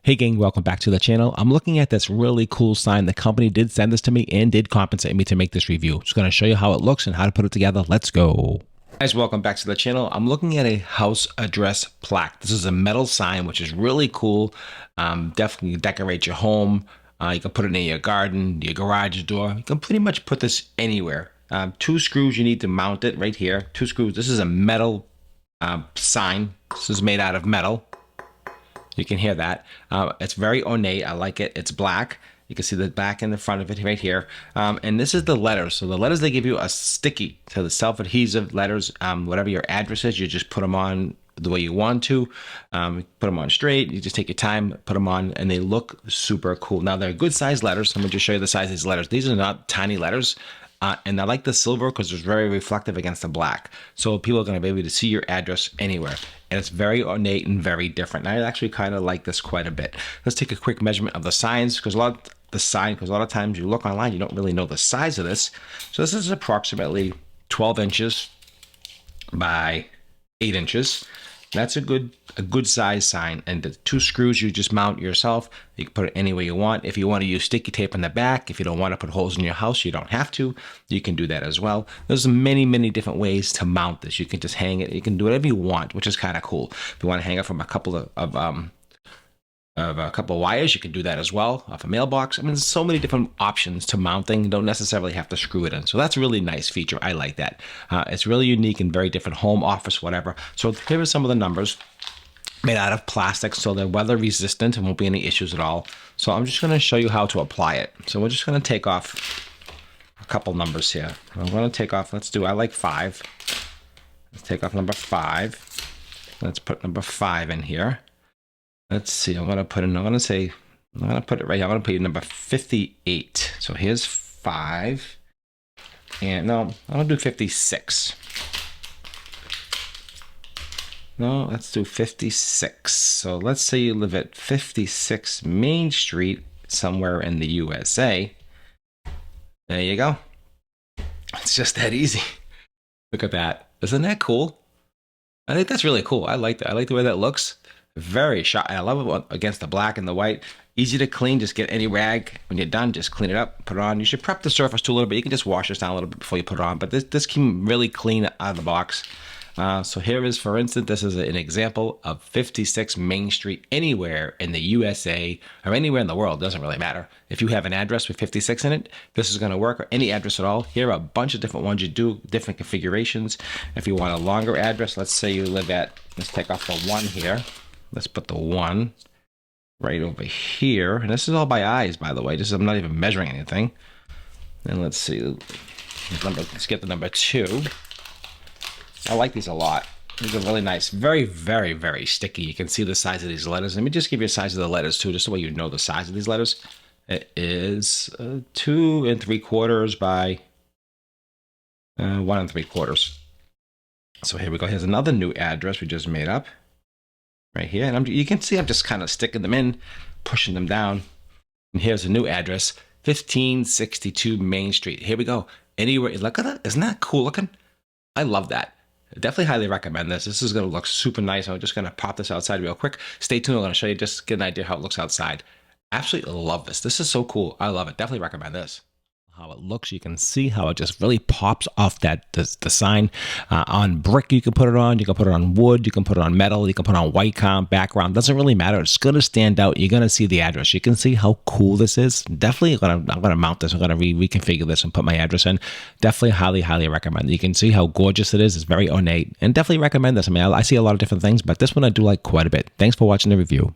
Hey gang, welcome back to the channel. I'm looking at this really cool sign. The company did send this to me and did compensate me to make this review. Just going to show you how it looks and how to put it together. Let's go. Guys, welcome back to the channel. I'm looking at a house address plaque. This is a metal sign, which is really cool. Definitely decorate your home. You can put it in your garden, your garage door. You can pretty much put this anywhere. 2 screws you need to mount it right here. 2 screws. This is a metal sign. This is made out of metal. You can hear that. It's very ornate. I like it. It's black. You can see the back and the front of it right here. And this is the letters. So the letters, they give you a sticky. So the self-adhesive letters, whatever your address is, you just put them on the way you want to. Put them on straight. You just take your time, put them on, and they look super cool. Now, they're good size letters. I'm going to just show you the size of these letters. These are not tiny letters. And I like the silver because it's very reflective against the black. So people are going to be able to see your address anywhere. And it's very ornate and very different. And I actually kind of like this quite a bit. Let's take a quick measurement of the signs because a lot of times you look online, you don't really know the size of this. So this is approximately 12 inches by 8 inches. That's a good size sign. And the 2 screws you just mount yourself. You can put it anywhere you want. If you want to use sticky tape in the back, if you don't want to put holes in your house, you don't have to. You can do that as well. There's many different ways to mount this. You can just hang it. You can do whatever you want, which is kind of cool. If you want to hang it from a couple of wires, you can do that as well off a mailbox. I mean, there's so many different options to mounting. You don't necessarily have to screw it in. So that's a really nice feature. I like that. It's really unique and very different, home, office, whatever. So here are some of the numbers. Made out of plastic, so they're weather resistant and won't be any issues at all. So I'm just going to show you how to apply it. So we're just going to take off a couple numbers here. I'm going to take off, I like 5. Let's take off number 5. Let's put number 5 in here. Let's see, I'm going to put it right here. I'm going to put number 58. So here's 5. And no, I'm going to do 56. No, let's do 56. So let's say you live at 56 Main Street, somewhere in the USA. There you go. It's just that easy. Look at that. Isn't that cool? I think that's really cool. I like that. I like the way that looks. Very sharp. I love it against the black and the white. Easy to clean. Just get any rag. When you're done, just clean it up, put it on. You should prep the surface too a little bit. You can just wash this down a little bit before you put it on. But this came really clean out of the box. So here is, for instance, this is an example of 56 Main Street anywhere in the USA or anywhere in the world. Doesn't really matter. If you have an address with 56 in it, this is going to work, or any address at all. Here are a bunch of different ones you do, different configurations. If you want a longer address, let's say you live at, let's take off the 1 here. Let's put the 1 right over here. And this is all by eyes, by the way. I'm not even measuring anything. And let's see. Let's get the number 2. I like these a lot. These are really nice. Very sticky. You can see the size of these letters. Let me just give you a size of the letters too, just so you know the size of these letters. It is 2 3/4 by 1 3/4. So here we go. Here's another new address we just made up right here. And you can see I'm just kind of sticking them in, pushing them down. And here's a new address, 1562 Main Street. Here we go. Anywhere. Look at that. Isn't that cool looking? I love that. Definitely highly recommend this. This is going to look super nice. I'm just going to pop this outside real quick. Stay tuned. I'm going to show you, just get an idea how it looks outside. Absolutely love this. This is so cool. I love it. Definitely recommend this. How it looks, you can see how it just really pops off the sign. On brick, you can put it on. You can put it on wood. You can put it on metal. You can put it on white background. Doesn't really matter. It's going to stand out. You're going to see the address. You can see how cool this is. Definitely, I'm going to mount this. I'm going to reconfigure this and put my address in. Definitely, highly recommend it. You can see how gorgeous it is. It's very ornate, and definitely recommend this. I mean, I see a lot of different things, but this one I do like quite a bit. Thanks for watching the review.